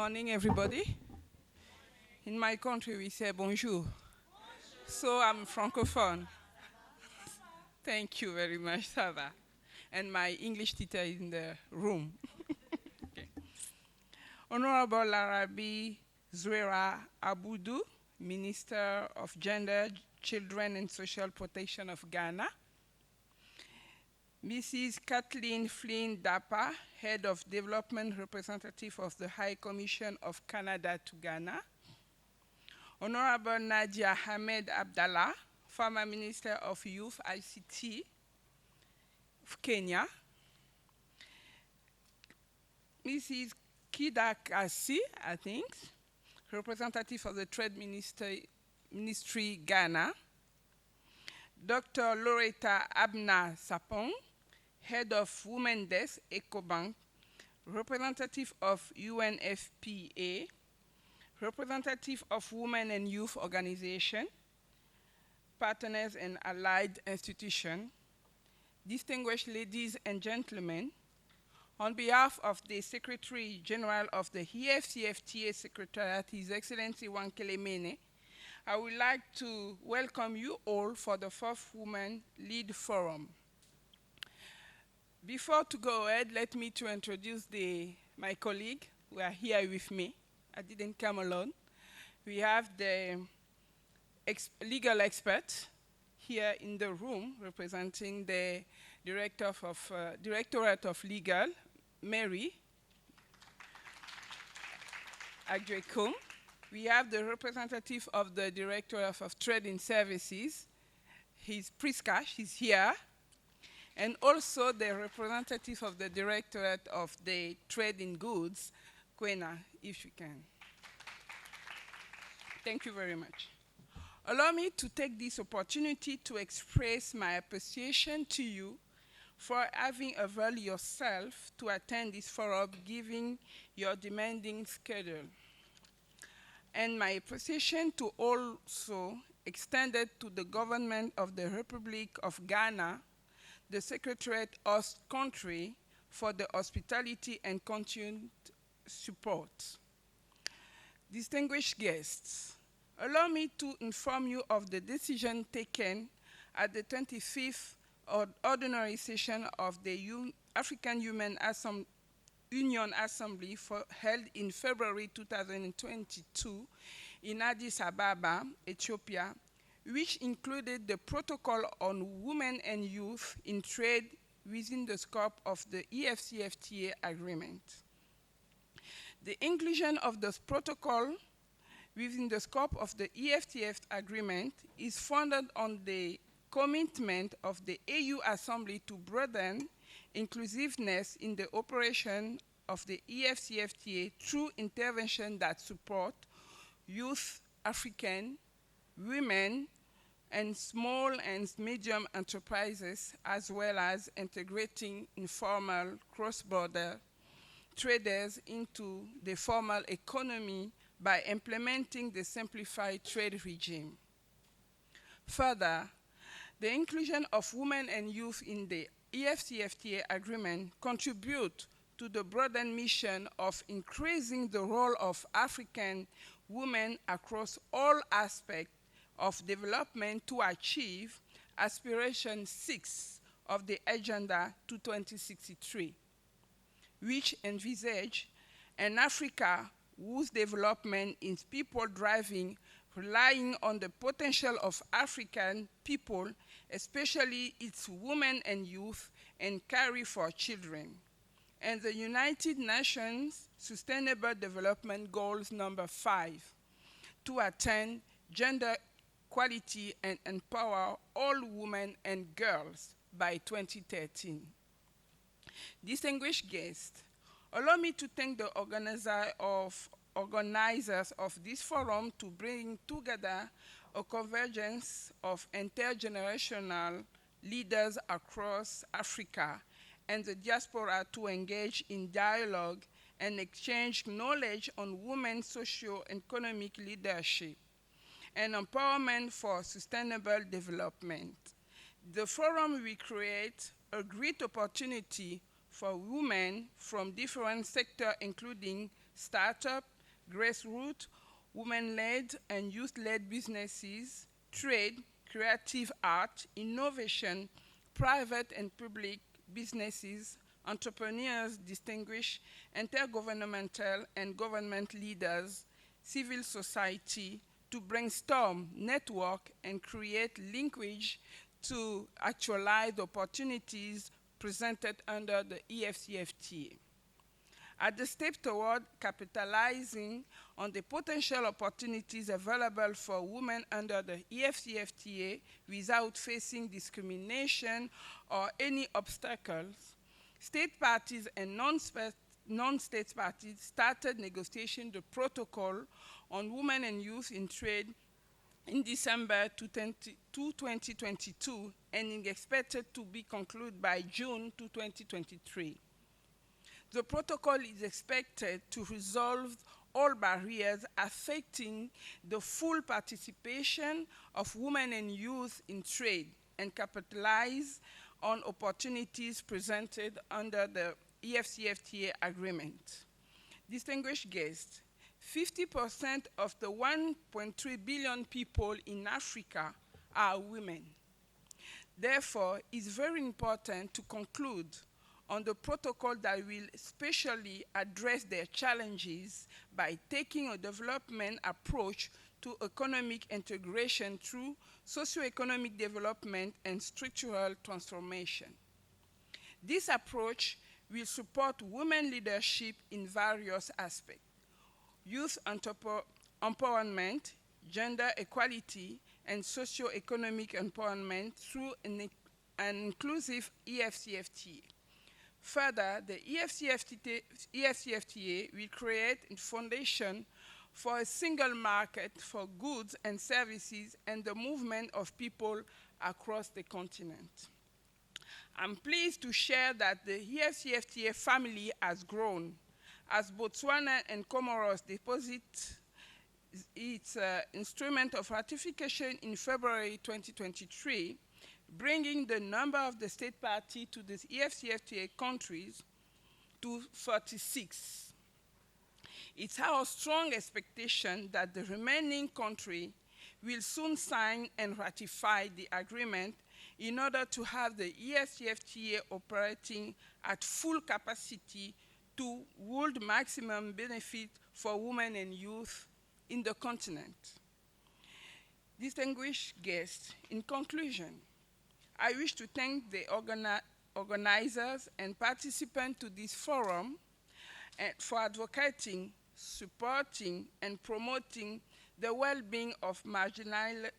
morning, everybody. In my country, we say bonjour. So I'm francophone. Thank you very much, Sava. And my English teacher is in the room. Okay. Honorable Larabi Zwera Abudu, Minister of Gender, Children and Social Protection of Ghana. Mrs. Kathleen Flynn Dapa, Head of Development Representative of the High Commission of Canada to Ghana. Honorable Nadia Hamed Abdallah, former Minister of Youth ICT of Kenya. Mrs. Kida Kasi, I think, representative of the Trade Ministry Ghana. Dr. Loretta Abna Sapong, Head of Women Desk, EcoBank, representative of UNFPA, representative of Women and Youth Organization, partners and allied institutions, distinguished ladies and gentlemen, on behalf of the Secretary General of the AfCFTA Secretariat, His Excellency Wankele Mene, I would like to welcome you all for the 4th Women Lead Forum. Before to go ahead, let me to introduce my colleagues who are here with me. I didn't come alone. We have the legal expert here in the room representing the Directorate of Legal, Mary Agdrecombe. We have the representative of the Directorate of Trade and Services, Priska, she's here, and also the representative of the Directorate of the Trade in Goods, Kwena, if you can. Thank you very much. Allow me to take this opportunity to express my appreciation to you for having availed yourself to attend this forum, given your demanding schedule. And my appreciation to also extended to the government of the Republic of Ghana, the Secretariat host country, for the hospitality and continued support. Distinguished guests, allow me to inform you of the decision taken at the 25th Ordinary Session of the African Union Assembly held in February 2022 in Addis Ababa, Ethiopia, which included the Protocol on Women and Youth in Trade within the scope of the AfCFTA agreement. The inclusion of this protocol within the scope of the AfCFTA agreement is founded on the commitment of the AU Assembly to broaden inclusiveness in the operation of the AfCFTA through intervention that support youth, African, women, and small and medium enterprises, as well as integrating informal cross-border traders into the formal economy by implementing the simplified trade regime. Further, the inclusion of women and youth in the AfCFTA agreement contribute to the broader mission of increasing the role of African women across all aspects of development to achieve Aspiration 6 of the Agenda to 2063, which envisage an Africa whose development is people-driving, relying on the potential of African people, especially its women and youth, and care for children. And the United Nations Sustainable Development Goals number 5, to attain gender equality and empower all women and girls by 2013. Distinguished guests, allow me to thank the organizers of this forum to bring together a convergence of intergenerational leaders across Africa and the diaspora to engage in dialogue and exchange knowledge on women's socio-economic leadership and empowerment for sustainable development. The forum will create a great opportunity for women from different sectors, including startups, grassroots, women-led and youth-led businesses, trade, creative art, innovation, private and public businesses, entrepreneurs, distinguished intergovernmental and government leaders, civil society, to brainstorm, network, and create linkage to actualize opportunities presented under the AfCFTA. At the step toward capitalizing on the potential opportunities available for women under the AfCFTA without facing discrimination or any obstacles, state parties and non-state parties started negotiating the protocol on women and youth in trade in December 2022 and is expected to be concluded by June 2023. The protocol is expected to resolve all barriers affecting the full participation of women and youth in trade and capitalize on opportunities presented under the AfCFTA agreement. Distinguished guests, 50% of the 1.3 billion people in Africa are women. Therefore, it's very important to conclude on the protocol that will especially address their challenges by taking a development approach to economic integration through socio-economic development and structural transformation. This approach will support women leadership in various aspects: youth empowerment, gender equality, and socio-economic empowerment through an inclusive AfCFTA. Further, the AfCFTA will create a foundation for a single market for goods and services and the movement of people across the continent. I'm pleased to share that the AfCFTA family has grown as Botswana and Comoros deposit its instrument of ratification in February 2023, bringing the number of the state party to the AfCFTA countries to 36. It's our strong expectation that the remaining countries will soon sign and ratify the agreement in order to have the AfCFTA operating at full capacity to yield maximum benefit for women and youth in the continent. Distinguished guests, in conclusion, I wish to thank the organizers and participants to this forum for advocating, supporting, and promoting the well-being of marginalized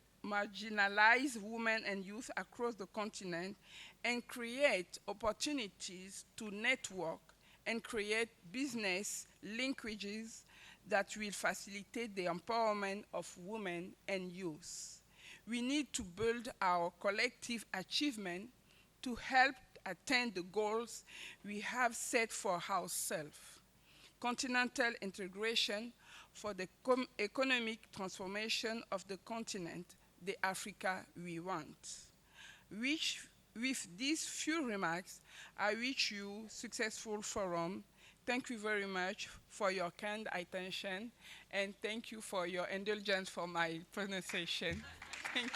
women and youth across the continent and create opportunities to network and create business linkages that will facilitate the empowerment of women and youth. We need to build our collective achievement to help attain the goals we have set for ourselves. Continental integration for the economic transformation of the continent, the Africa we want. With these few remarks, I wish you successful forum. Thank you very much for your kind attention, and thank you for your indulgence for my pronunciation. Thank you.